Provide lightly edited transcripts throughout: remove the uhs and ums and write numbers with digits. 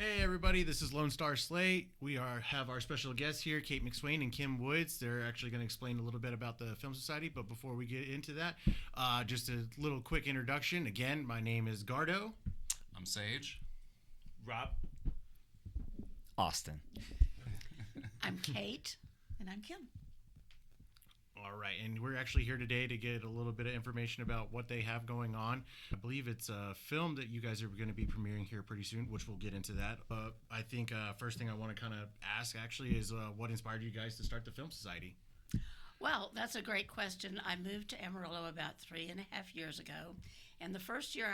Hey everybody, this is Lone Star Slate. We have our special guests here, Kate McSwain and Kim Woods. They're actually going to explain a little bit about the Film Society, but before we get into that, just a little quick introduction. Again, my name is Gardo. I'm Sage. Rob. Austin. I'm Kate. And I'm Kim. All right, and we're actually here today to get a little bit of information about what they have going on. I believe it's a film that you guys are going to be premiering here pretty soon, which we'll get into that. But I think first thing I want to kind of ask actually is what inspired you guys to start the Film Society? Well, that's a great question. I moved to Amarillo about 3.5 years ago, and the first year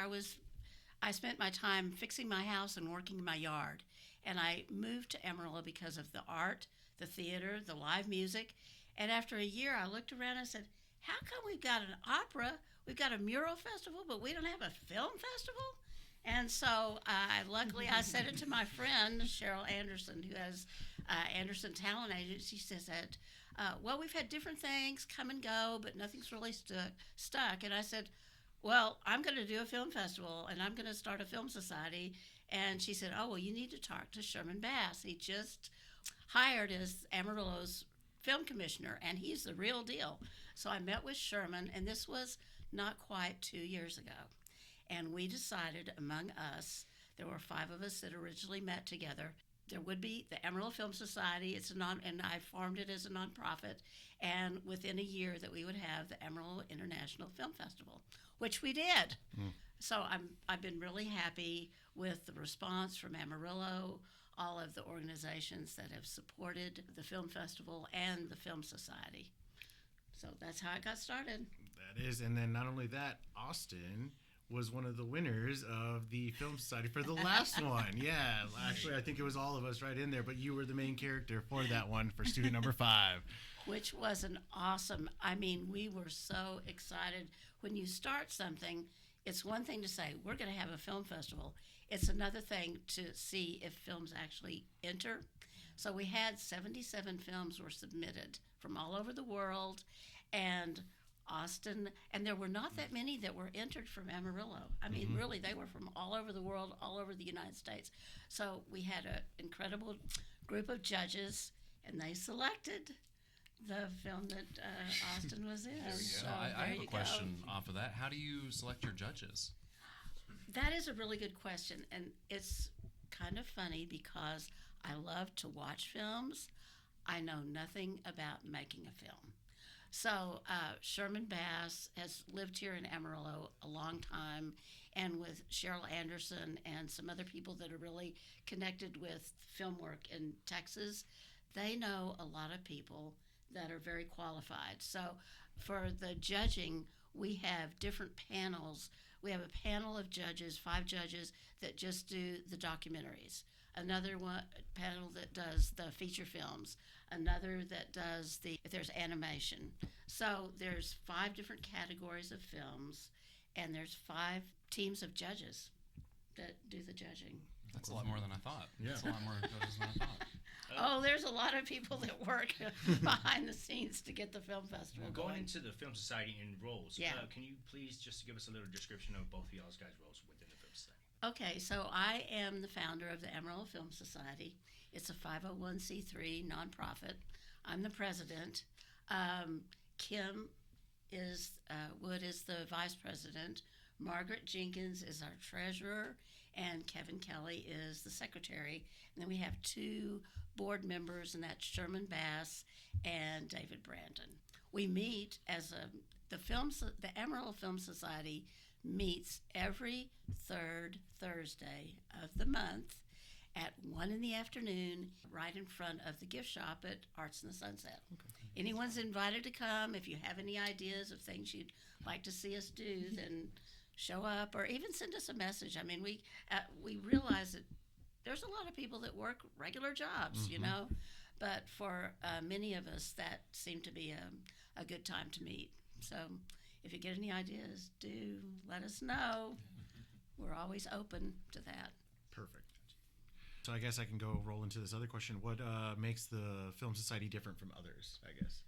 I spent my time fixing my house and working in my yard. And I moved to Amarillo because of the art, the theater, the live music. And after a year, I looked around and said, how come we've got an opera, we've got a mural festival, but we don't have a film festival? And so luckily I said it to my friend, Cheryl Anderson, who has Anderson Talent Agency. She said, well, we've had different things come and go, but nothing's really stuck. And I said, well, I'm going to do a film festival, and I'm going to start a film society. And she said, oh, well, you need to talk to Sherman Bass. He just hired as Amarillo's film commissioner, and he's the real deal. So I met with Sherman, and this was not quite 2 years ago. And we decided among us, there were 5 of us that originally met together, there would be the Amarillo Film Society. And I formed it as a nonprofit. And within a year that we would have the Amarillo International Film Festival, which we did. So I've been really happy with the response from Amarillo, all of the organizations that have supported the film festival and the Film Society. So that's how I got started. That is, and then not only that, Austin was one of the winners of the Film Society for the last one. Yeah, actually, I think it was all of us right in there, but you were the main character for that one for student number 5. Which was an awesome, we were so excited. When you start something, it's one thing to say, we're going to have a film festival. It's another thing to see if films actually enter. So we had 77 films were submitted from all over the world, and Austin, and there were not that many that were entered from Amarillo. Really, they were from all over the world, all over the United States. So we had an incredible group of judges, and they selected the film that Austin was in. So I have a question off of that. How do you select your judges? That is a really good question, and it's kind of funny because I love to watch films. I know nothing about making a film. So Sherman Bass has lived here in Amarillo a long time, and with Cheryl Anderson and some other people that are really connected with film work in Texas, they know a lot of people that are very qualified. So for the judging, we have different panels. We have a panel of judges, 5 judges that just do the documentaries. Another panel that does the feature films. Another that does if there's animation. So there's 5 different categories of films, and there's 5 teams of judges that do the judging. That's a lot more than I thought. Yeah. That's a lot more judges than I thought. Oh, there's a lot of people that work behind the scenes to get the film festival Going into the Film Society in roles, Yeah. Can you please just give us a little description of both of y'all's guys' roles within the Film Society? Okay, so I am the founder of the Amarillo Film Society. It's a 501c3 nonprofit. I'm the president. Kim Wood is the vice president. Margaret Jenkins is our treasurer, and Kevin Kelly is the secretary. And then we have 2 board members, and that's Sherman Bass and David Brandon. We meet as the Amarillo Film Society meets every 3rd Thursday of the month at 1 in the afternoon, right in front of the gift shop at Arts in the Sunset. Okay. Anyone's invited to come. If you have any ideas of things you'd like to see us do, then show up, or even send us a message. We realize that there's a lot of people that work regular jobs, but for many of us, that seemed to be a good time to meet. So if you get any ideas, do let us know. We're always open to that. Perfect. So I guess I can go roll into this other question. What makes the Film Society different from others, I guess?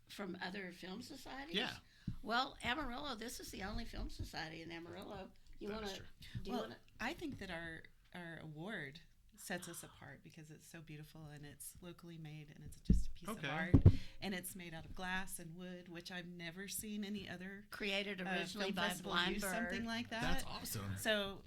From other film societies? Yeah. Well, Amarillo, this is the only film society in Amarillo. You want to? I think that our award sets us apart because it's so beautiful and it's locally made and it's just a piece Okay. of art. And it's made out of glass and wood, which I've never seen any other Created originally film by festival Blind use Bird. something like that. That's awesome. So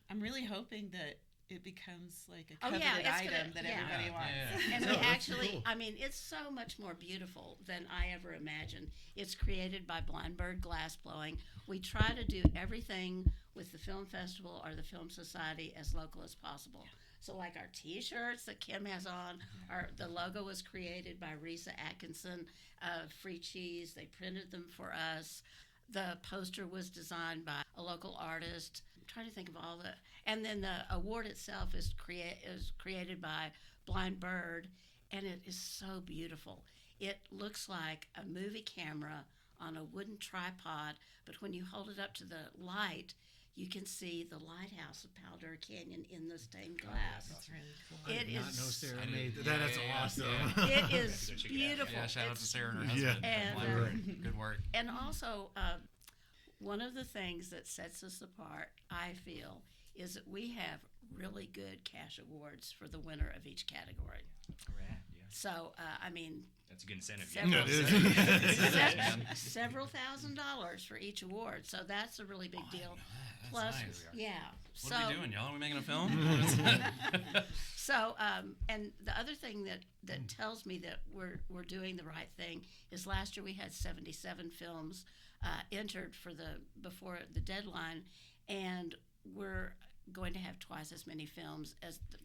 I'm really hoping that it becomes like a Oh, coveted yeah, it's item gonna- that yeah. everybody wants. And No, we that's actually, cool. I mean, it's so much more beautiful than I ever imagined. It's created by Blind Bird Glass Blowing. We try to do everything with the film festival or the film society as local as possible. So like our t-shirts that Kim has on, the logo was created by Risa Atkinson of Free Cheese. They printed them for us. The poster was designed by a local artist. I'm trying to think of all the, and then the award itself is created by Blind Bird, and it is so beautiful. It looks like a movie camera on a wooden tripod, but when you hold it up to the light, you can see the lighthouse of Powder Canyon in the stained glass. It's really cool. I It did not is- know Sarah I made did- that. yeah, That's yeah, awesome. yeah. It is Go check it out. beautiful. Yeah, shout out to It's- Sarah and her Yeah. husband. And, Blind Bird. Good work. And also, one of the things that sets us apart, I feel, is that we have really good cash awards for the winner of each category. Yeah. So, I mean, That's a good incentive. Several- No, it is. several $1,000s for each award. So that's a really big deal. Plus, nice. yeah. What So, are we doing, y'all? Are we making a film? So, and the other thing that tells me that we're doing the right thing is last year we had 77 films entered before the deadline, and we're going to have twice as many films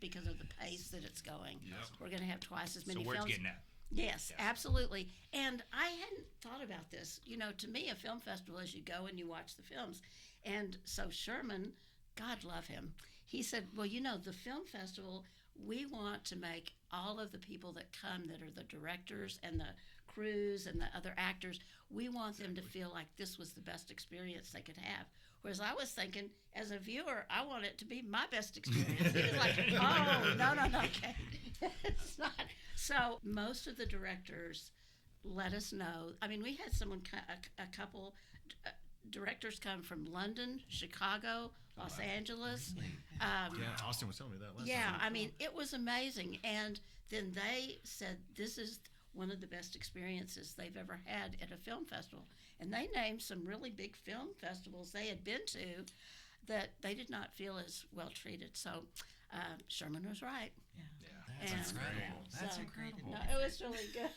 because of the pace that it's going. We're going to have twice as many So where it's films. getting at. Yes, Yeah. absolutely. And I hadn't thought about this. You know, to me, a film festival is you go and you watch the films. And so Sherman, God love him, he said, well, you know, the film festival, we want to make all of the people that come that are the directors and the crews and the other actors, we want them to feel like this was the best experience they could have. Whereas I was thinking, as a viewer, I want it to be my best experience. He was like, oh, no, okay. It's not. So most of the directors let us know. I mean, we had a couple directors come from London, Chicago, Los Angeles. Yeah, Austin was telling me that last Yeah, time. I mean, it was amazing. And then they said this is one of the best experiences they've ever had at a film festival. And they named some really big film festivals they had been to that they did not feel as well treated. So Sherman was right. Yeah. That's And, incredible. yeah, That's so- incredible. No, it was really good.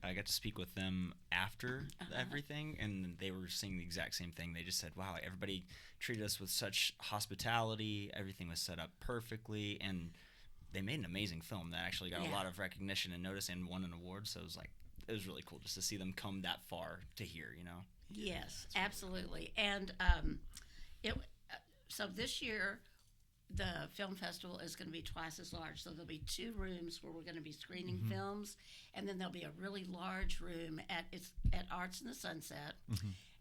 I got to speak with them after Uh-huh. everything, and they were saying the exact same thing. They just said, wow, everybody treated us with such hospitality. Everything was set up perfectly, and they made an amazing film that actually got a Yeah. lot of recognition and notice and won an award. So it was really cool just to see them come that far to here, you know? Yes, absolutely. And so this year, the film festival is going to be twice as large. So there'll be 2 rooms where we're going to be screening films, and then there'll be a really large room at Arts in the Sunset,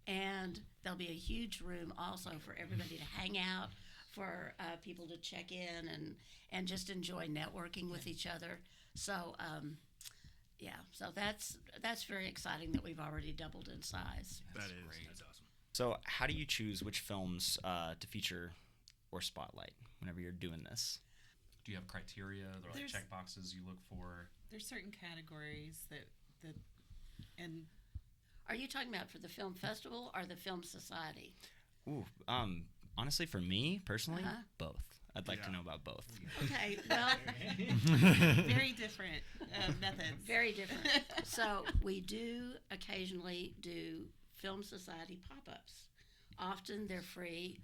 and there'll be a huge room also for everybody to hang out, for people to check in and just enjoy networking with each other. So. So that's very exciting that we've already doubled in size. That is. great. That's awesome. So how do you choose which films to feature or spotlight whenever you're doing this? Do you have criteria? There are like There's- check boxes you look for? There's certain categories that and Are you talking about for the film festival or the film society? Ooh, honestly, for me personally, Uh-huh. both. I'd like to Yeah. know about both. Okay, well, very different methods. very different. So we do occasionally do film society pop-ups. Often they're free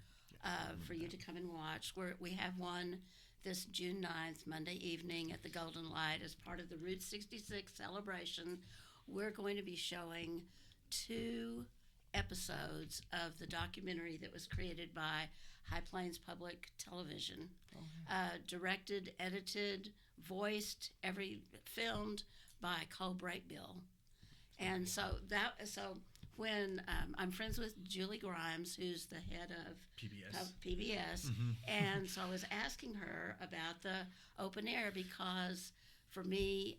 for you to come and watch. We have one this June 9th, Monday evening at the Golden Light as part of the Route 66 celebration. We're going to be showing 2 episodes of the documentary that was created by High Plains Public Television, directed, edited, voiced, filmed by Cole Brakebill. And so when I'm friends with Julie Grimes, who's the head of PBS, and so I was asking her about the open air because for me,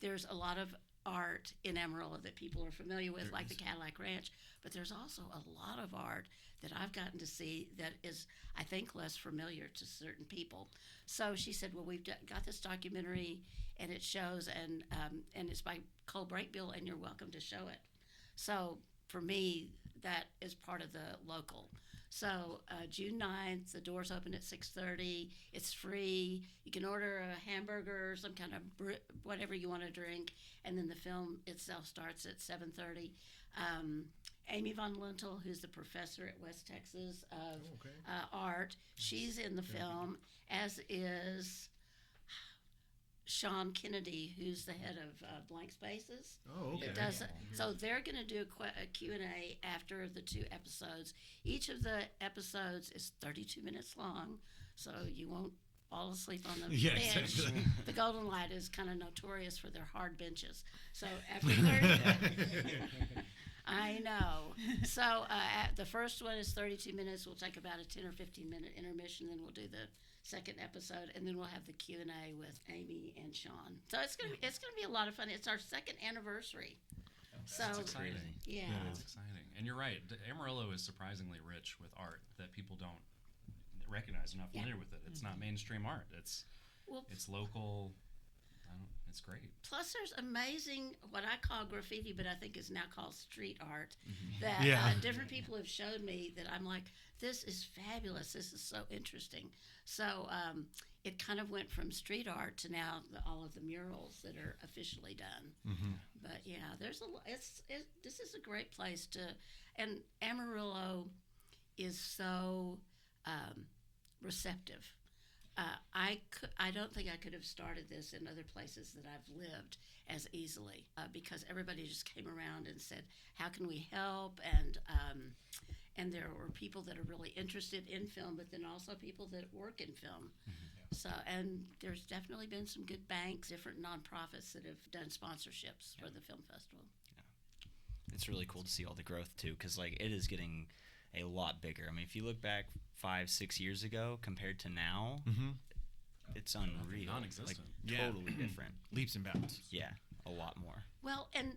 there's a lot of art in Amarillo that people are familiar with, like the Cadillac Ranch, but there's also a lot of art that I've gotten to see that is, I think, less familiar to certain people. So she said, well, we've got this documentary, and it shows, and it's by Cole Breakbill, and you're welcome to show it. So for me, that is part of the local. So June 9th, the doors open at 6:30. It's free. You can order a hamburger, some kind of whatever you want to drink, and then the film itself starts at 7:30. Amy Von Lintel, who's the professor at West Texas of art, she's in the film, as is Sean Kennedy, who's the head of Blank Spaces. Oh, okay. It does, so they're going to do a Q&A after the 2 episodes. Each of the episodes is 32 minutes long, so you won't fall asleep on the Yeah, bench. exactly. The Golden Light is kind of notorious for their hard benches. So after 30, I know. So the first one is 32 minutes. We'll take about a 10 or 15-minute intermission, then we'll do the second episode, and then we'll have the Q&A with Amy and Sean. So it's gonna be a lot of fun. It's our 2nd anniversary. So That's exciting. yeah. That's exciting. And you're right. Amarillo is surprisingly rich with art that people don't recognize. They're not familiar with it. It's not mainstream art. It's local. It's great. Plus, there's amazing, what I call graffiti, but I think is now called street art, that Yeah. different people have showed me that I'm like, this is fabulous. This is so interesting. So it kind of went from street art to now all of the murals that are officially done. Mm-hmm. But yeah, there's this is a great place to, and Amarillo is so receptive. I don't think I could have started this in other places that I've lived as easily because everybody just came around and said, how can we help? And there were people that are really interested in film, but then also people that work in film. So, and there's definitely been some good banks, different nonprofits that have done sponsorships for the film festival. It's really cool to see all the growth too, because like it is getting a lot bigger. I mean, if you look back 5-6 years ago compared to now, it's unreal. Non-existent. Like totally different. Leaps and bounds. Yeah, a lot more. Well, and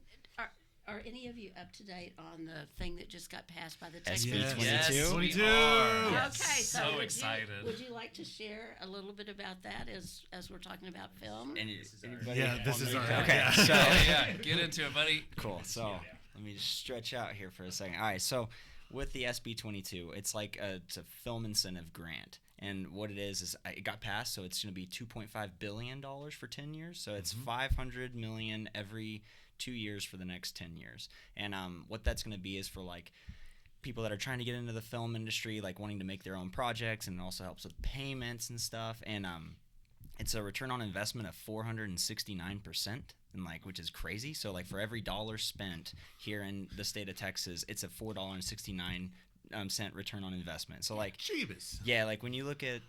are any of you up to date on the thing that just got passed by the Texas? SB 22? Yes, 22. we are. Okay, So would excited. Would you like to share a little bit about that as we're talking about film? This is our. Okay, Yeah. so Yeah, get into it, buddy. cool. So let me just stretch out here for a second. All right, so with the SB 22, it's like it's a film incentive grant. And what it is it got passed, so it's going to be $2.5 billion for 10 years. So it's $500 million every 2 years for the next 10 years. And what that's going to be is for like people that are trying to get into the film industry, like wanting to make their own projects, and it also helps with payments and stuff. And it's a return on investment of 469%, and like, which is crazy. So like for every dollar spent here in the state of Texas, it's a $4.69 cent return on investment. So like, Jeebus. yeah, like when you look at,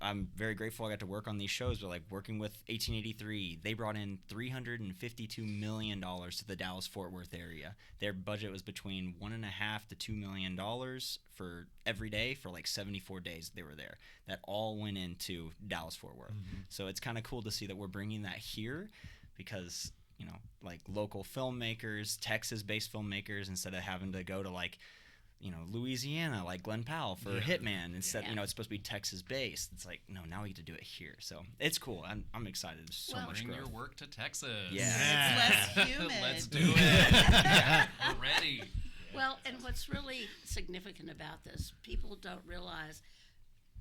I'm very grateful I got to work on these shows, but like working with 1883, they brought in $352 million to the Dallas-Fort Worth area. Their budget was between $1.5 to $2 million for every day for like 74 days they were there. That all went into Dallas-Fort Worth. So it's kind of cool to see that we're bringing that here because, like local filmmakers, Texas-based filmmakers, instead of having to go to like, Louisiana, like Glenn Powell for Hitman. Instead, it's supposed to be Texas-based. It's like, no, now we get to do it here. So it's cool. I'm excited. There's so much Bring growth. your work to Texas. Yeah. It's less humid. Let's do it. We're ready. Well, and what's really significant about this, people don't realize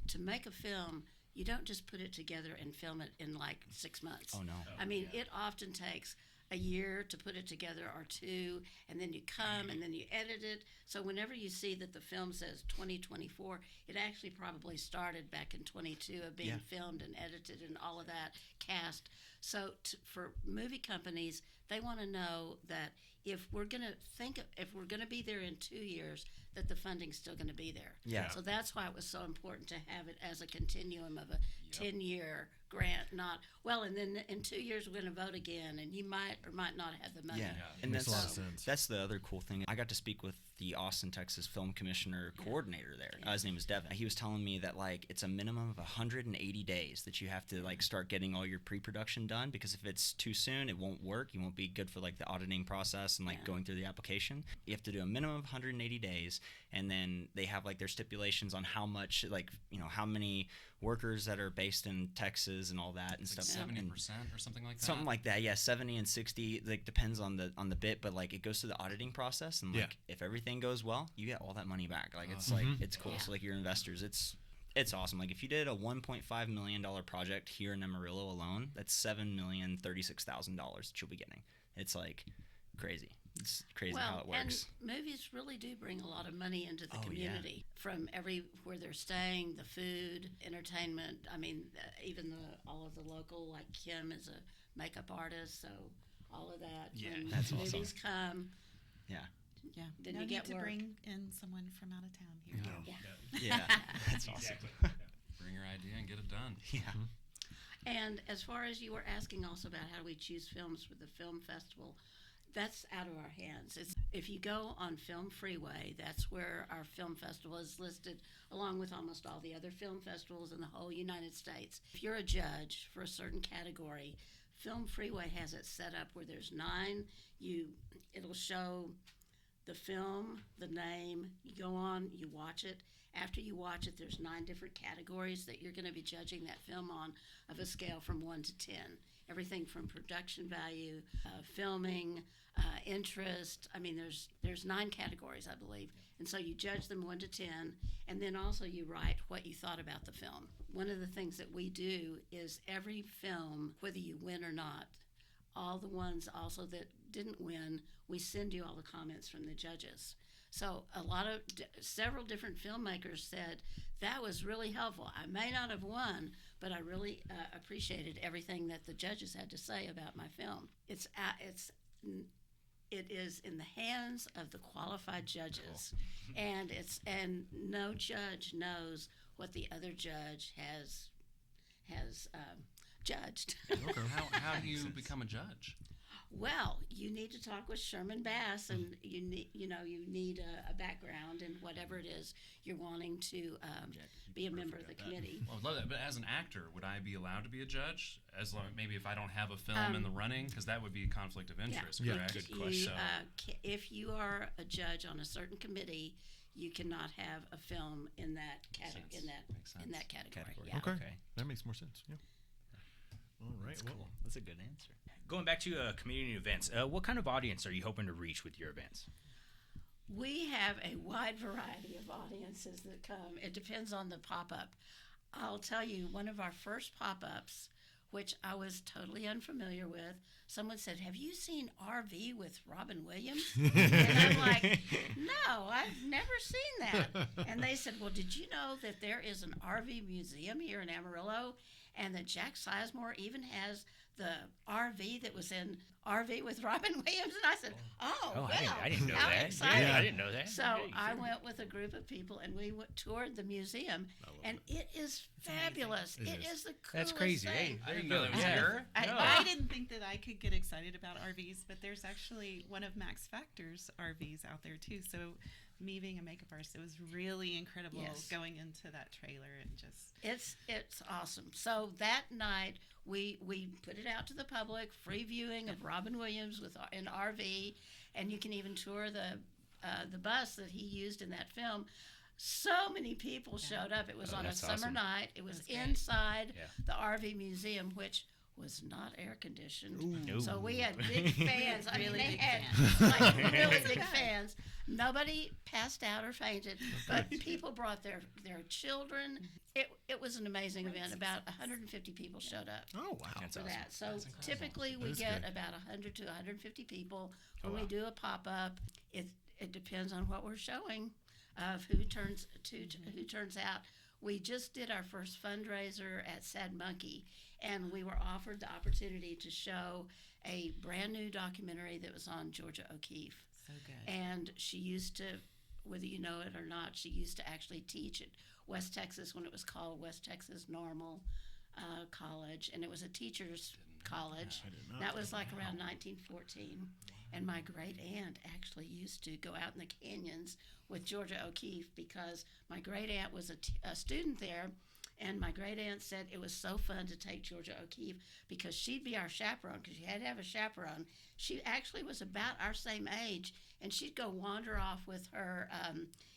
to make a film, you don't just put it together and film it in like 6 months. Oh, no. I mean, it often takes a year to put it together or 2, and then you come and then you edit it. So whenever you see that the film says 2024, it actually probably started back in 22 of being filmed and edited and all of that cast. So for movie companies, they want to know that if we're going to be there in 2 years, that the funding's still going to be there. Yeah. So that's why it was so important to have it as a continuum of a 10-year grant, not well. And then in 2 years we're going to vote again, and you might or might not have the money. Yeah, and Makes that's a lot of sense. that's the other cool thing. I got to speak with the Austin, Texas film commissioner coordinator there. His name was Devin. He was telling me that like it's a minimum of 180 days that you have to like start getting all your pre-production done, because if it's too soon, it won't work. You won't be good for like the auditing process and like going through the application. You have to do a minimum of 180 days, and then they have like their stipulations on how much, like, you know, how many workers that are based in Texas and all that and Like stuff. 70% or something like that. Something like that, yeah, 70 and 60, like depends on the bit, but like it goes through the auditing process, and like if everything goes well, you get all that money back. Like it's like it's cool. So like your investors, it's awesome. Like if you did a $1.5 million project here in Amarillo alone, that's $7,036,000 that you'll be getting. It's like crazy. It's crazy how it works. And movies really do bring a lot of money into the community from where they're staying, the food, entertainment. I mean, even all of the local, like Kim is a makeup artist, so all of that. Yeah, when that's movies come. Yeah. Yeah. Then no you need get to work. bring in someone from out of town here. Yeah, that's awesome. Exactly. Bring your idea and get it done. Yeah. And as far as you were asking also about how do we choose films for the film festival, that's out of our hands. If you go on Film Freeway, that's where our film festival is listed, along with almost all the other film festivals in the whole United States. If you're a judge for a certain category, Film Freeway has it set up where there's 9. It'll show the film, the name. You go on, you watch it. After you watch it, there's 9 different categories that you're going to be judging that film on, of a scale from 1 to 10. Everything from production value, filming, interest. I mean, there's 9 categories, I believe. And so you judge them 1 to 10, and then also you write what you thought about the film. One of the things that we do is every film, whether you win or not, all the ones also that didn't win, we send you all the comments from the judges. So several different filmmakers said, that was really helpful. I may not have won, but I really appreciated everything that the judges had to say about my film. It is in the hands of the qualified judges, and no judge knows what the other judge has judged. Okay. How do you become a judge? Well, you need to talk with Sherman Bass, and you need a background in whatever it is you're wanting to be a member of the committee. Well, I'd love that. But as an actor, would I be allowed to be a judge? As long, maybe if I don't have a film in the running, because that would be a conflict of interest, correct? Good question. If you are a judge on a certain committee, you cannot have a film in that category. In that category. Yeah. Okay. That makes more sense. Yeah. All right. That's cool. That's a good answer. Going back to community events, what kind of audience are you hoping to reach with your events? We have a wide variety of audiences that come. It depends on the pop-up. I'll tell you, one of our first pop-ups, which I was totally unfamiliar with, someone said, "Have you seen RV with Robin Williams?" And I'm like, "No, I've never seen that." And they said, "Well, did you know that there is an RV museum here in Amarillo, and that Jack Sizemore even has the RV that was in RV with Robin Williams?" And I said, "Oh, I didn't know how that. exciting." Yeah, I didn't know that. So I went with a group of people, and we toured the museum, and it is fabulous. It is the coolest That's crazy. thing. I didn't know that was Yeah. here. I didn't think that I could get excited about RVs, but there's actually one of Max Factor's RVs out there too. So me being a makeup artist, it was really incredible going into that trailer and just It's awesome. So that night we put it out to the public, free viewing of Robin Williams with an RV, and you can even tour the bus that he used in that film. So many people showed up. It was on a that's summer awesome. night. It was That's great. inside Yeah. the RV museum, which was not air conditioned. No. So we had big fans. I mean, Really they big had fans. like really big fans. Nobody passed out or fainted, but people brought their children. It was an amazing event. About 150 people showed up Oh wow. That's for awesome. that. So That's incredible. typically we That is get good. about 100 to 150 people Oh, when wow. we do a pop up. It depends on what we're showing, of who turns out. We just did our first fundraiser at Sad Monkey, and we were offered the opportunity to show a brand new documentary that was on Georgia O'Keeffe. so good. And she used to, whether you know it or not, she used to actually teach at West Texas when it was called West Texas Normal. college, and it was a teacher's college. I did not. That was like around 1914. And my great aunt actually used to go out in the canyons with Georgia O'Keeffe because my great aunt was a student there. And my great aunt said it was so fun to take Georgia O'Keeffe because she'd be our chaperone, because you had to have a chaperone. She actually was about our same age, and she'd go wander off with her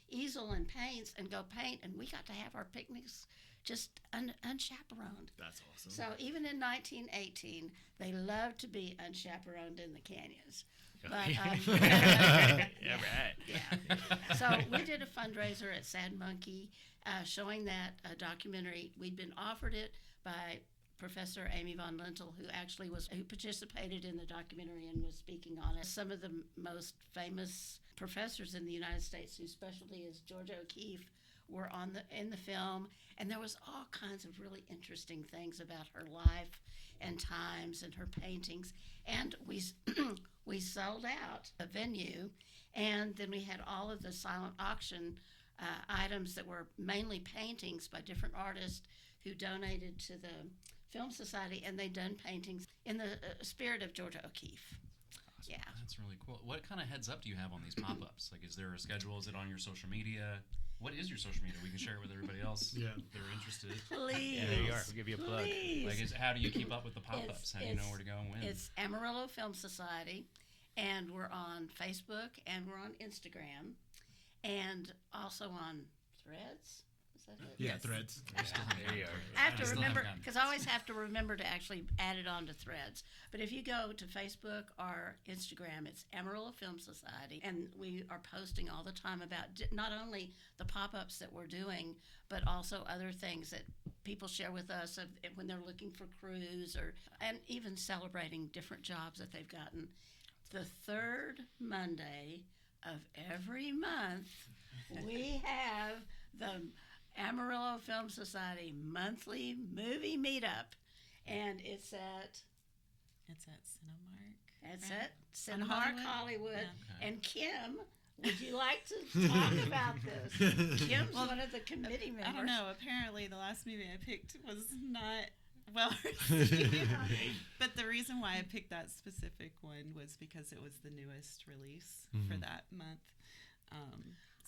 easel and paints and go paint, and we got to have our picnics just unchaperoned. That's awesome. So even in 1918, they loved to be unchaperoned in the canyons. But, Yeah, right. yeah. So we did a fundraiser at Sad Monkey showing that documentary. We'd been offered it by Professor Amy Von Lintel, who participated in the documentary and was speaking on it. Some of the most famous professors in the United States whose specialty is Georgia O'Keeffe were in the film, and there was all kinds of really interesting things about her life and times and her paintings. And we sold out the venue, and then we had all of the silent auction items that were mainly paintings by different artists who donated to the Film Society, and they done paintings in the spirit of Georgia O'Keeffe. Awesome. Yeah. That's really cool. What kind of heads up do you have on these pop-ups? Like, is there a schedule? Is it on your social media? What is your social media? We can share it with everybody else if they're interested. Please. Yeah, there you are. We'll give you a plug. Please. Like, how do you keep up with the pop-ups? How do you know where to go and when? It's Amarillo Film Society, and we're on Facebook, and we're on Instagram, and also on Threads. Is that it? Yeah, Threads. There you are. I have I to still remember, haven't gotten because I always have to remember to actually add it on to Threads. But if you go to Facebook or Instagram, it's Amarillo Film Society, and we are posting all the time about not only the pop-ups that we're doing, but also other things that people share with us when they're looking for crews, and even celebrating different jobs that they've gotten. The third Monday of every month, we have the Amarillo Film Society monthly movie meetup, and it's at Cinemark. It's right? at On Cinemark Hollywood? Hollywood. Yeah. And Kim, would you like to talk about this? Kim's one of the committee members. I don't know. Apparently, the last movie I picked was not well received. But the reason why I picked that specific one was because it was the newest release for that month.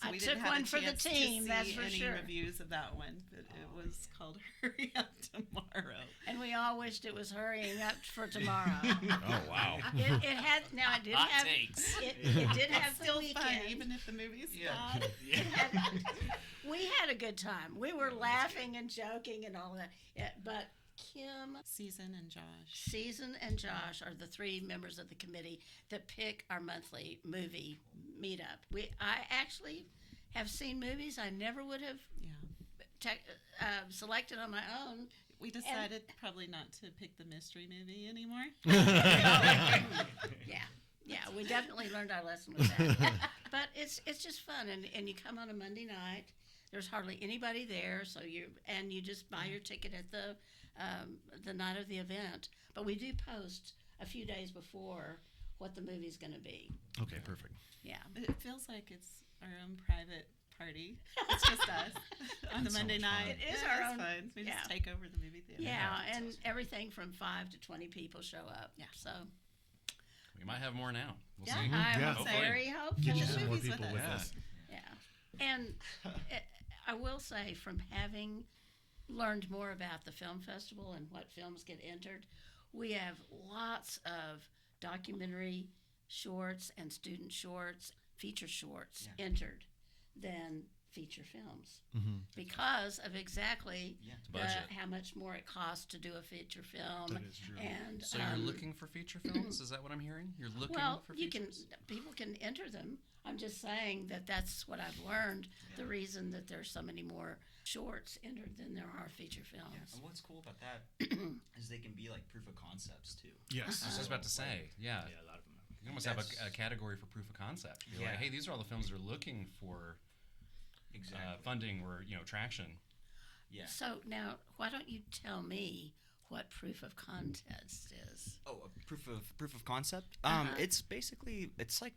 So I we took didn't have one a for the chance team, to that's see for any sure. reviews of that one, but it was called Hurry Up Tomorrow. And we all wished it was hurrying up for tomorrow. Oh, wow. It had, now it didn't Hot have, takes. it did have the Still weekend. fun, even if the movie's not. We had a good time. We were laughing and joking and all that. Yeah, but Kim, Season and Josh. Season, and Josh are the three members of the committee that pick our monthly movie meetup. I actually have seen movies I never would have Yeah. selected on my own. We decided probably not to pick the mystery movie anymore. Yeah, we definitely learned our lesson with that. But it's just fun, and you come on a Monday night. There's hardly anybody there, so you just buy your ticket at the night of the event. But we do post a few days before what the movie's going to be. Okay, perfect. Yeah. It feels like it's our own private party. It's just us on the That's so Monday much fun. night. It is Yeah, our it's own- fun. We yeah. just take over the movie theater. Yeah, that's and awesome. everything from 5 to 20 people show up. Yeah. So We might have more now. We'll yeah, see. I'm Yeah. Hopefully. very hopeful. Get you the some more movies with people with us. us. Yeah. And I will say, from having learned more about the film festival and what films get entered, we have lots of documentary shorts and student shorts, feature shorts entered than feature films because of exactly Budget. how much more it costs to do a feature film. That is true. And So you're looking for feature films? Is that what I'm hearing? You're looking well, for you features? people can enter them. I'm just saying that's what I've learned. The reason that there's so many more shorts entered than there are feature films. And what's cool about that is they can be like proof of concepts too. Yes. I was just about to say, yeah. Yeah, a lot of them. You almost have a category for proof of concept. You're like, Yeah. hey, these are all the films that are looking for funding or traction. Yeah. So now, why don't you tell me what proof of contest is? Oh, a proof of concept. Uh-huh. It's basically like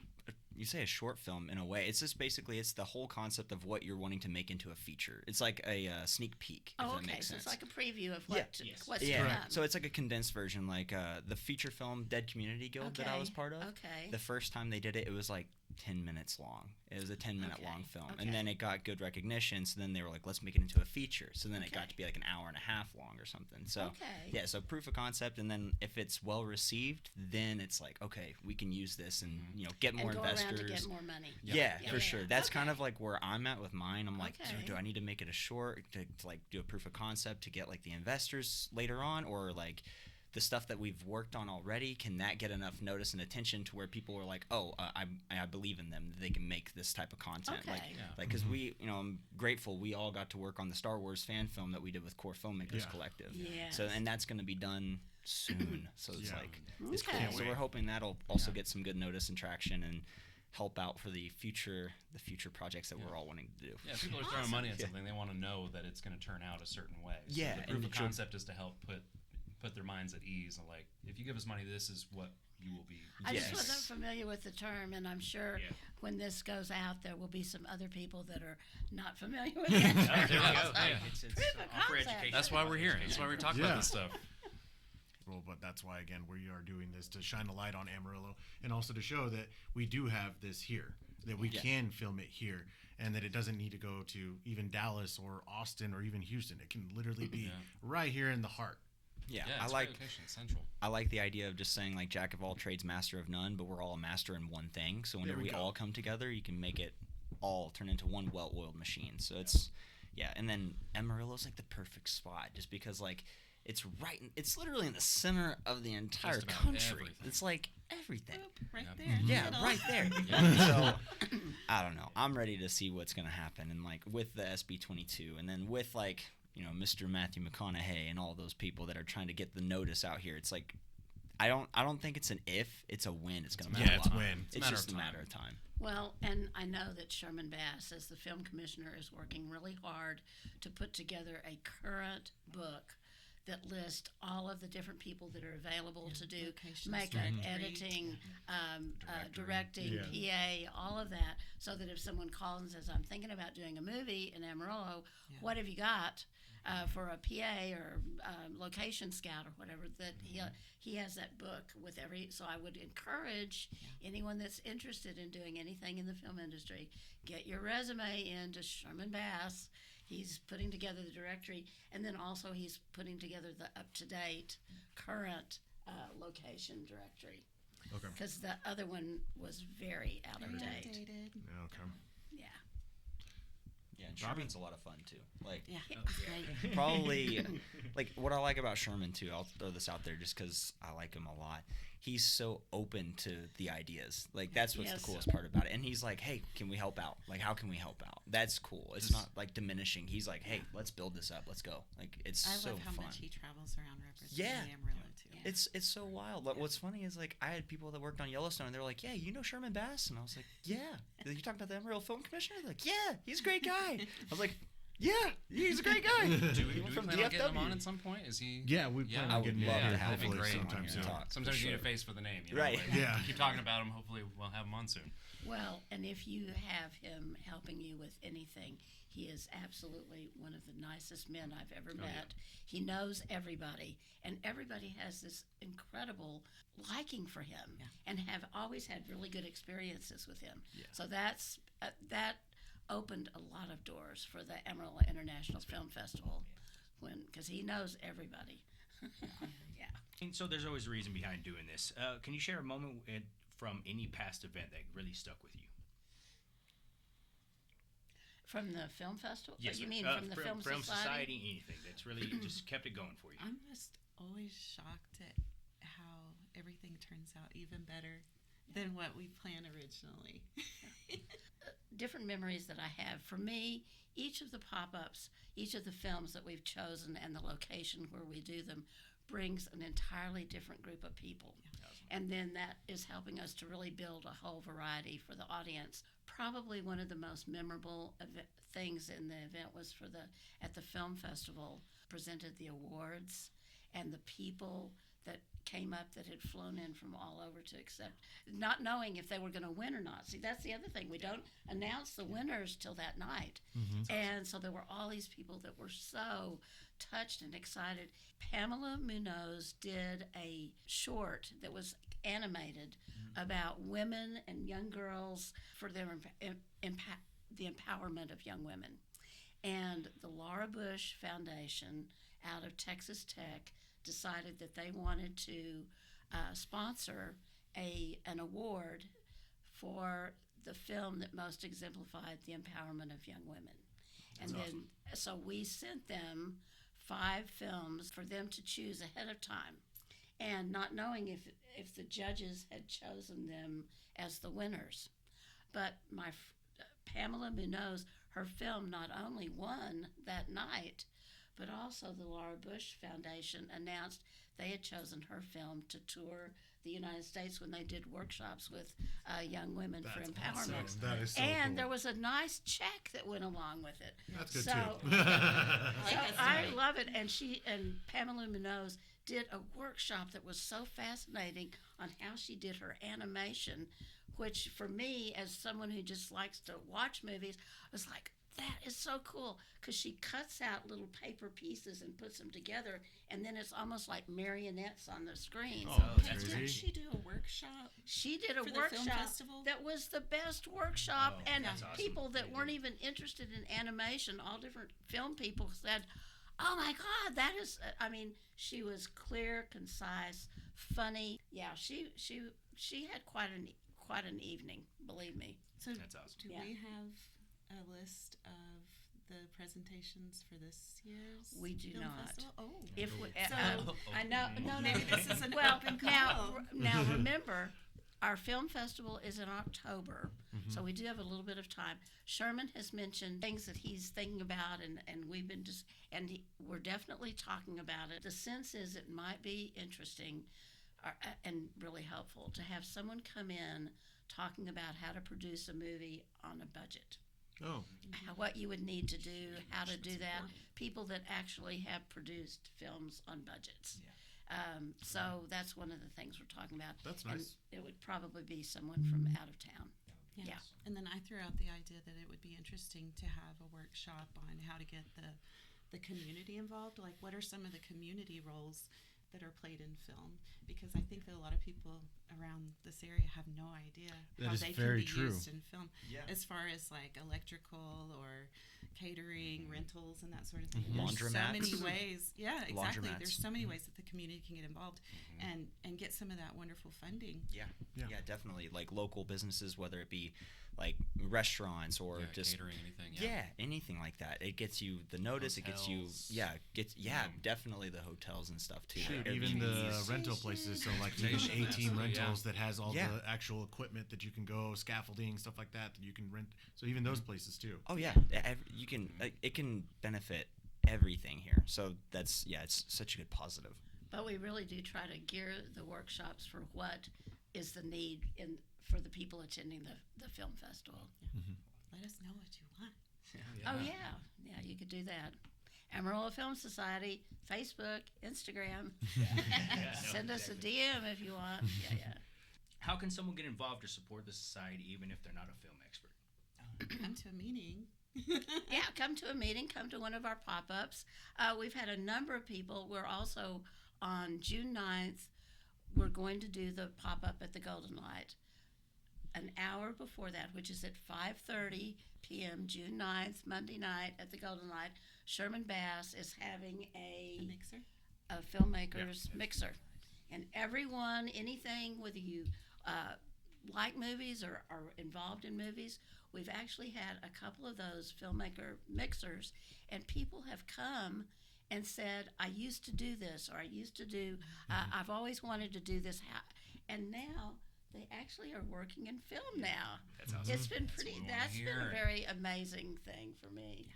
you say a short film in a way. It's just basically it's the whole concept of what you're wanting to make into a feature. It's like a sneak peek. If that makes sense. It's like a preview of what's to yeah. come. So it's like a condensed version, like the feature film Dead Community Guild that I was part of. Okay. The first time they did it, it was like 10 minutes long. It was a 10-minute long film, and then it got good recognition. So then they were like, let's make it into a feature. So then it got to be like an hour and a half long or something. So yeah, so proof of concept, and then if it's well received, then it's like, okay, we can use this and get more investors. Around to get more money. Yeah, for sure. That's kind of like where I'm at with mine. I'm like, do I need to make it a short to like do a proof of concept to get like the investors later on, or like the stuff that we've worked on already, can that get enough notice and attention to where people are like, oh, I believe in them, that they can make this type of content. Like because we, I'm grateful we all got to work on the Star Wars fan film that we did with Core Filmmakers Collective. So and that's going to be done soon. So it's like it's cool. So we're hoping that'll also get some good notice and traction and help out for the future projects that we're all wanting to do. Yeah, people are throwing money at something. They want to know that it's going to turn out a certain way. So the proof of concept is to help put their minds at ease, and like, if you give us money, this is what you will be. I just wasn't familiar with the term, and I'm sure when this goes out, there will be some other people that are not familiar with that term. There we go. It's for education. That's why we're here. That's why we're talking about this stuff. Well, but that's why, again, we are doing this to shine a light on Amarillo, and also to show that we do have this here, that we can film it here, and that it doesn't need to go to even Dallas or Austin or even Houston. It can literally be right here in the heart. Yeah, I like the idea of just saying like jack of all trades, master of none, but we're all a master in one thing. So whenever we all come together, you can make it all turn into one well-oiled machine. So it's and then Amarillo's like the perfect spot, just because like it's literally in the center of the entire country. Everything. It's like everything. Right there. Yeah, right there. So I don't know. I'm ready to see what's gonna happen, and like with the SB22, and then with like Mr. Matthew McConaughey and all those people that are trying to get the notice out here. It's like I don't think it's an if, it's a when. It's gonna matter. Yeah, it's a win. It's just a matter of time. Well, and I know that Sherman Bass, as the film commissioner, is working really hard to put together a current book that lists all of the different people that are available to do makeup, editing, directing, PA, all of that, so that if someone calls and says, I'm thinking about doing a movie in Amarillo, what have you got for a PA or location scout or whatever, that he has that book with so I would encourage anyone that's interested in doing anything in the film industry, get your resume into Sherman Bass. He's putting together the directory, and then also he's putting together the up-to-date, current location directory. Okay. Because the other one was very out of date. Okay. Yeah. Yeah, and Sherman's a lot of fun too. Like, Right. probably, like what I like about Sherman too. I'll throw this out there just because I like him a lot. He's so open to the ideas. Like that's what's the coolest part about it. And he's like, hey, can we help out? Like, how can we help out? That's cool. It's not like diminishing. He's like, hey, let's build this up. Let's go. Like it's so fun. I love how much he travels around representing Amarillo too. It's so wild. Like, what's funny is like I had people that worked on Yellowstone, and they're like, yeah, you know Sherman Bass? And I was like, yeah. You talking about the Amarillo Film Commissioner? They're like, yeah, he's a great guy. I was like, yeah, he's a great guy. Do we plan on getting him on at some point? Is he? Yeah, we plan on getting him love here to have hopefully him sometime soon. Sometimes you need a face for the name, right? Like, keep talking about him. Hopefully, we'll have him on soon. Well, and if you have him helping you with anything, he is absolutely one of the nicest men I've ever met. He knows everybody, and everybody has this incredible liking for him, and have always had really good experiences with him. So that's that opened a lot of doors for the Amarillo International Film Festival, because he knows everybody. And so there's always a reason behind doing this. Can you share a moment from any past event that really stuck with you? From the film festival? Yes, You mean from the Film Society? Anything that's really just kept it going for you. I'm just always shocked at how everything turns out even better than what we planned originally. Different memories that I have. For me, each of the pop-ups, each of the films that we've chosen and the location where we do them brings an entirely different group of people. And then that is helping us to really build a whole variety for the audience. Probably one of the most memorable things in the event was at the film festival, presented the awards, and the people that came up that had flown in from all over to accept, not knowing if they were going to win or not. See, that's the other thing. We don't announce the winners till that night. And so there were all these people that were so touched and excited. Pamela Munoz did a short that was animated about women and young girls for their the empowerment of young women. And the Laura Bush Foundation out of Texas Tech decided that they wanted to sponsor an award for the film that most exemplified the empowerment of young women. That's awesome. So we sent them 5 films for them to choose ahead of time, and not knowing if the judges had chosen them as the winners. But Pamela Munoz, her film not only won that night, but also the Laura Bush Foundation announced they had chosen her film to tour the United States when they did workshops with young women for empowerment. Awesome. That is so and cool. there was a nice check that went along with it. That's good so, too. So I love it. And Pamela Munoz did a workshop that was so fascinating on how she did her animation, which for me, as someone who just likes to watch movies, was like, that is so cool, because she cuts out little paper pieces and puts them together, and then it's almost like marionettes on the screen. Oh, Didn't she do a workshop? She did a for the film workshop festival? that was the best workshop, and that's awesome. people that weren't even interested in animation, all different film people said, "Oh my God, that is!" I mean, she was clear, concise, funny. Yeah, she had quite an evening, believe me. So That's awesome. do we have a list of the presentations for this year's We do film not. festival? Oh, If we, So- I know, no, maybe this is an well, open now, call. now remember, our film festival is in October, so we do have a little bit of time. Sherman has mentioned things that he's thinking about, and we've been we're definitely talking about it. The sense is it might be interesting and really helpful to have someone come in talking about how to produce a movie on a budget. Oh, What you would need to do, how to do that. People that actually have produced films on budgets. So that's one of the things we're talking about. that's And nice. it would probably be someone from out of town. Yeah. And then I threw out the idea that it would be interesting to have a workshop on how to get the community involved. Like, what are some of the community roles that are played in film? Because I think that a lot of people around this area have no idea That how is they very can be true. used in film. As far as like electrical or catering, rentals, and that sort of thing. There's so Laundromats. many ways. Yeah, exactly. Laundromats. There's so many ways that the community can get involved and get some of that wonderful funding. Yeah. Yeah, definitely. Like local businesses, whether it be like restaurants or just catering, anything. anything like that. It gets you the notice. Hotels. It gets you. definitely the hotels and stuff too. Shoot, Like even the Airbnbs. rental places. So like Train even station. 18 rentals Yeah. that has all Yeah. the actual equipment that you can go, scaffolding, stuff like that you can rent. So even those places too. Oh yeah, you can. It can benefit everything here. So that's it's such a good positive. But we really do try to gear the workshops for what is the need for the people attending the film festival. Let us know what you want. Oh, yeah, you could do that. Amarillo Film Society, Facebook, Instagram. Send us a DM if you want. Yeah. How can someone get involved or support the society even if they're not a film expert? Come to a meeting. Yeah, come to a meeting, come to one of our pop-ups. We've had a number of people. We're also on June 9th, we're going to do the pop-up at the Golden Light. An hour before that, which is at 5:30 p.m., June 9th, Monday night at the Golden Light, Sherman Bass is having A mixer. a filmmaker's mixer. And everyone, anything, whether you like movies or are involved in movies, we've actually had a couple of those filmmaker mixers, and people have come and said, I used to do this, or I used to do, I've always wanted to do this. And now they actually are working in film now. That's awesome. It's been what we wanna that's been a hear. very amazing thing for me.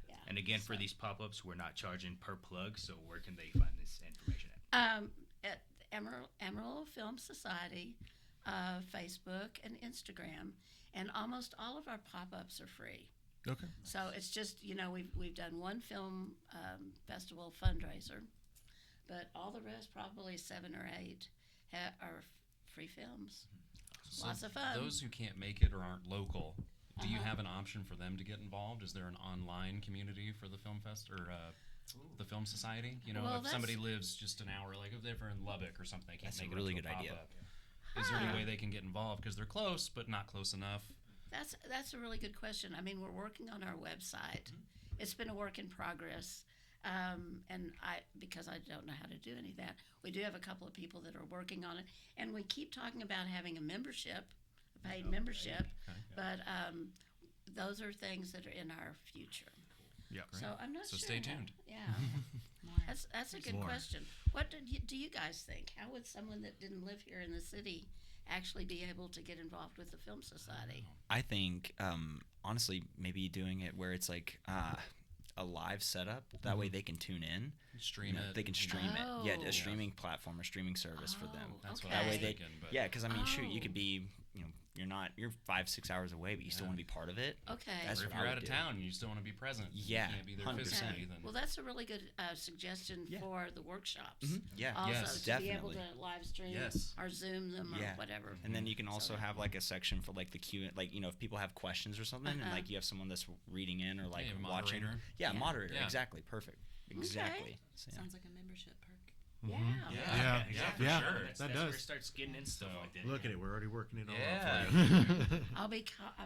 Yeah. And again, for these pop-ups, we're not charging per plug, so where can they find this information at? At Amarillo Film Society, Facebook and Instagram, and almost all of our pop-ups are free. Okay. So it's just, we've done one film festival fundraiser, but all the rest, probably 7 or 8, are free films. So Lots of fun. Those who can't make it or aren't local, do you have an option for them to get involved? Is there an online community for the film fest or the film society? You know, Well, if somebody lives just an hour, like if they're in Lubbock or something, they can't That's a make really it up to good a idea. pop-up. Is there any way they can get involved because they're close but not close enough? That's a really good question. I mean, we're working on our website. It's been a work in progress, and because I don't know how to do any of that, we do have a couple of people that are working on it, and we keep talking about having a membership, a paid membership, Okay. but those are things that are in our future. Yeah. So I'm not So sure. stay how- tuned. Yeah, that's a good More. question. What do you guys think? How would someone that didn't live here in the city actually be able to get involved with the Film Society? I think, honestly, maybe doing it where it's like a live setup. That way they can tune in. Stream it. They can stream it. Yeah, Oh. a streaming platform or streaming service for them. That's what okay. I That was way they, thinking. But yeah, because I mean, shoot, you Oh. could be, you're 5-6 hours away, but you still Yeah. want to be part of it. Okay. That's or if what I you're would out of do. town and you still want to be present, Yeah, you can't be there 100%. physically, then Well, that's a really good suggestion Yeah. for the workshops. Yeah, Also, Yes, to be able definitely. to live stream Yes. or Zoom them or Yeah. whatever. And then you can also So- have like a section for like the Q, like if people have questions or something, and Uh-huh. like you have someone that's reading in or like Yeah, a watching. moderator. Yeah, Yeah. moderator. Yeah. Exactly. Perfect. Exactly. So, yeah. Sounds like a membership perk. Yeah. Yeah. for Yeah. sure. That That's does. where it starts getting in stuff like that. Look at it. We're already working it all Yeah. out for you. I'll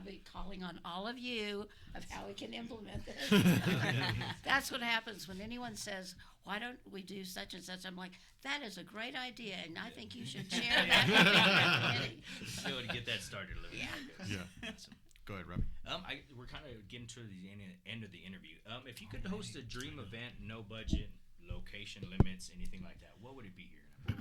be calling on all of you of how we can implement this. That's what happens when anyone says, "Why don't we do such and such?" I'm like, "That is a great idea, and I think you should share that with the committee." Be able to get that started a little Yeah. bit. Yeah. Awesome. Go ahead, Robbie. We're kind of getting to the end of the interview. If you could host a dream event, no budget, location limits, anything like that, what would it be here?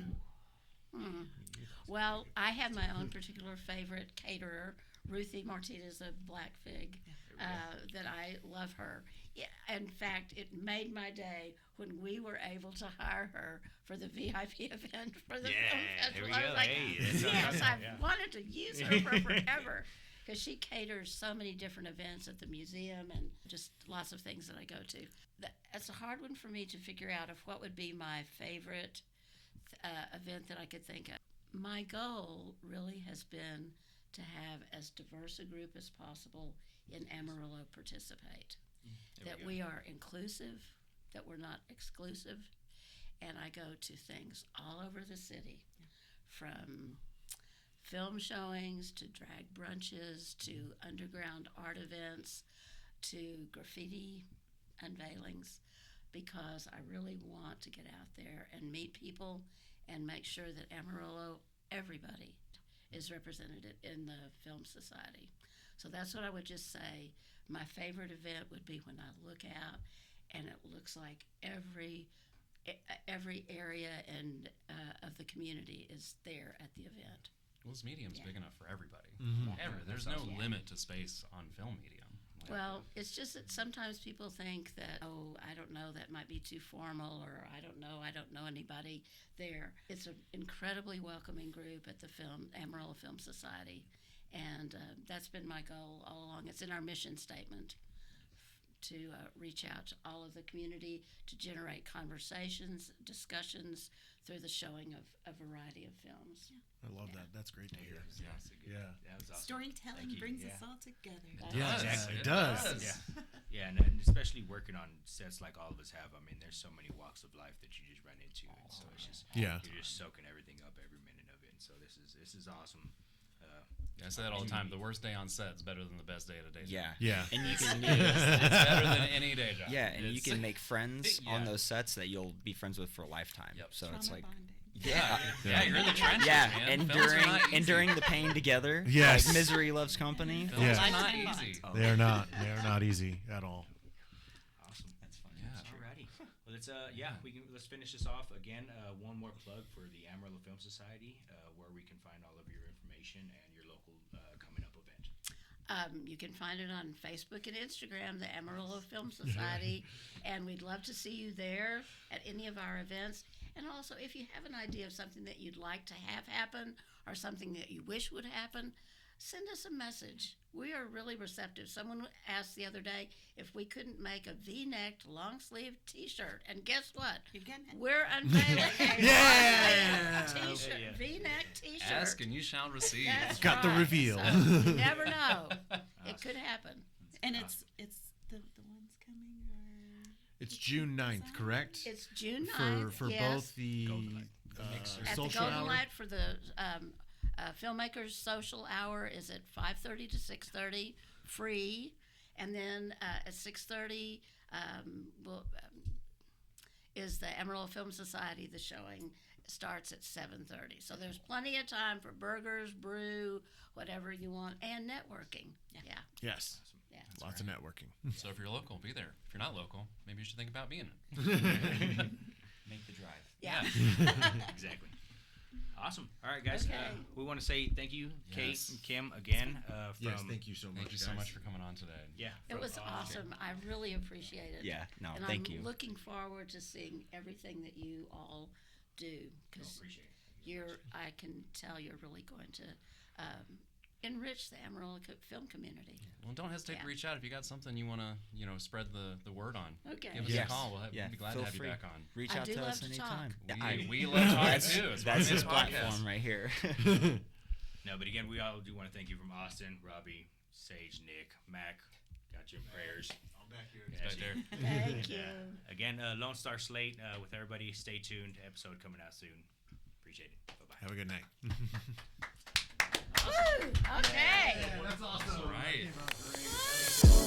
Well, I have my own particular favorite caterer, Ruthie Martinez of Black Fig, that I love her. Yeah, in fact, it made my day when we were able to hire her for the VIP event for the film here festival. we I go. was like, Hey, that's yes, awesome. I've Yeah. wanted to use her for forever. Because she caters so many different events at the museum and just lots of things that I go to. That's a hard one for me to figure out of what would be my favorite event that I could think of. My goal really has been to have as diverse a group as possible in Amarillo participate. That we are inclusive, that we're not exclusive, and I go to things all over the city, from film showings to drag brunches to underground art events to graffiti unveilings, because I really want to get out there and meet people and make sure that Amarillo, everybody, is represented in the Film Society. So that's what I would just say. My favorite event would be when I look out and it looks like every area and of the community is there at the event. Well, this medium's Yeah. big enough for everybody. Mhm. There's no limit to space on film medium. Like, Well, it's just that sometimes people think that, oh, I don't know, that might be too formal, or I don't know anybody there. It's an incredibly welcoming group at the Amarillo Film Society, and that's been my goal all along. It's in our mission statement to reach out to all of the community, to generate conversations, discussions through the showing of a variety of films. I love that. That's great to hear. Yeah, that's a good- Yeah. that was awesome. Storytelling Thank you. brings Yeah. us all together. Yeah, Exactly. it does. Yeah, yeah, and especially working on sets like all of us have. I mean, there's so many walks of life that you just run into, and so it's just Yeah. you're just soaking everything up every minute of it. And so this is awesome. I say that all the time. The worst day on set is better than the best day at a day job. Yeah. Yeah. And you can It's better than any day job. yeah, and you It's- can make friends Yeah. on those sets that you'll be friends with for a lifetime. Yep. So it's Trauma like bonding. Yeah, you're in the trenches, yeah, man. and Films are during not easy. enduring the pain together. Yes. Like misery loves company. Films Yeah. are not Lifetime easy. They are not. They are not easy at all. Awesome. That's fun. Yeah. Alrighty. Well, let's finish this off again. One more plug for the Amarillo Film Society, where we can find all of your information and your local coming up event. You can find it on Facebook and Instagram, the Amarillo Film Society, and we'd love to see you there at any of our events. And also, if you have an idea of something that you'd like to have happen or something that you wish would happen, send us a message. We are really receptive. Someone asked the other day if we couldn't make a V-necked long-sleeve T-shirt, and guess what? You're getting it. We're unveiling a Yeah! T-shirt, Yeah. V-neck T-shirt. Ask and you shall receive. That's Got the right. reveal. So you never know. It could happen. And it's the ones coming are It's June 9th, correct? It's June 9th. For yes. both the At the social Golden hour. Light for the filmmakers social hour is at 5:30 to 6:30, free, and then at 6:30 is the Amarillo Film Society. The showing starts at 7:30, so there's plenty of time for burgers, brew, whatever you want, and networking. Yeah. Yes. Yeah. Lots of networking. So if you're local, be there. If you're not local, maybe you should think about being it. Make the drive. Yeah. Exactly. Awesome. All right, guys. Okay. We want to say thank you, Kate Yes. and Kim, again. Yes, thank you so much. Thank you so guys. much for coming on today. Yeah. It from, was awesome. I really appreciate it. Yeah, no, and thank I'm you. looking forward to seeing everything that you all do because Appreciate it. I can tell you're really going to enrich the Amarillo film community. Well, don't hesitate Yeah. to reach out if you got something you want to, spread the word on. Okay. Give us Yes. a call. We'll Yeah, be glad feel to have free. you back on. Reach I out do to love us to anytime. We, we love talking that's, too. It's that's why we his make a podcast. platform right here. No, but again, we all do want to thank you from Austin, Robbie, Sage, Nick, Mac. Got your prayers. I'm back here. It's back there. Thank you. Again, Lone Star Slate with everybody. Stay tuned. Episode coming out soon. Appreciate it. Bye bye. Have a good night. Woo! Okay. That's awesome. All right.